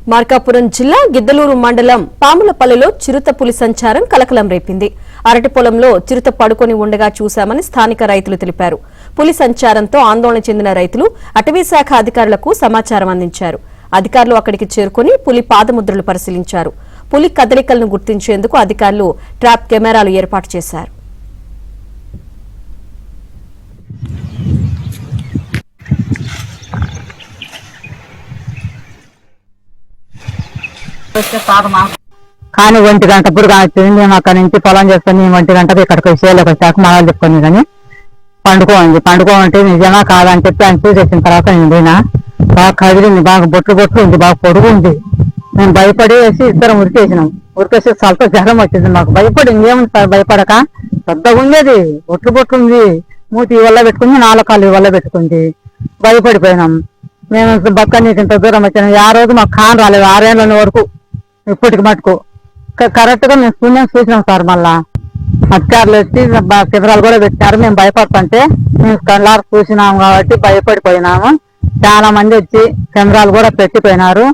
మార్కాపురం జిల్లా గిద్దలూరు మండలం పాములపల్లిలో చిరుత పులి సంచారం కలకలం రేపింది. అరటి పొలంలో చిరుత పడుకొని ఉండగా చూశామని స్థానిక రైతులు తెలిపారు. పులి సంచారంతో ఆందోళన చెందిన రైతులు అటవీ శాఖ అధికారులకు సమాచారం అందించారు. అధికారులు అక్కడికి చేరుకుని పులి పాదముద్రలు పరిశీలించారు. పులి కదలికలను గుర్తించేందుకు అధికారులు ట్రాప్ కెమెరాలు ఏర్పాటు చేశారు. కానీ 1 గంట ఇప్పుడు కానిచ్చింది. మేము అక్కడి నుంచి పొలం చేసుకుని 1 గంటకి ఇక్కడికి చేలోకి వచ్చాక మనల్ని చెప్పుకొని కానీ పండుకోమంటే నిజమా కాదని చెప్పి ఆయన చూసేసిన తర్వాత నేను పోయినా. బాగా కదిలింది, బాగా బొట్లు ఉంది, బాగా పొడుగు ఉంది. మేము భయపడేసి ఇద్దరం ఉరికేసి చాలా జ్వరం వచ్చింది. మాకు భయపడి ఇంకేముంది సార్, భయపడక పెద్దగా ఉండేది, బొట్లు ఉంది, మూతి వల్ల పెట్టుకుంది, 4 కాళ్ళు వల్ల పెట్టుకుంది. భయపడిపోయినాం మేము. బక్క నీకు ఇంత దూరం వచ్చాను. ఆ రోజు మాకు కాన్ రాలేదు 6 ఏళ్ళ వరకు. ఇప్పటికి మటుకు కరెక్ట్ గా మేము పుణ్యం చూసినాం సార్. మళ్ళా అధికారులు వచ్చి కెమెరాలు కూడా పెట్టినారు. మేము భయపడుతుంటే మేము కళ్ళారు చూసినాము కాబట్టి భయపడిపోయినాము. చాలా మంది వచ్చి కెమెరాలు కూడా పెట్టిపోయినారు.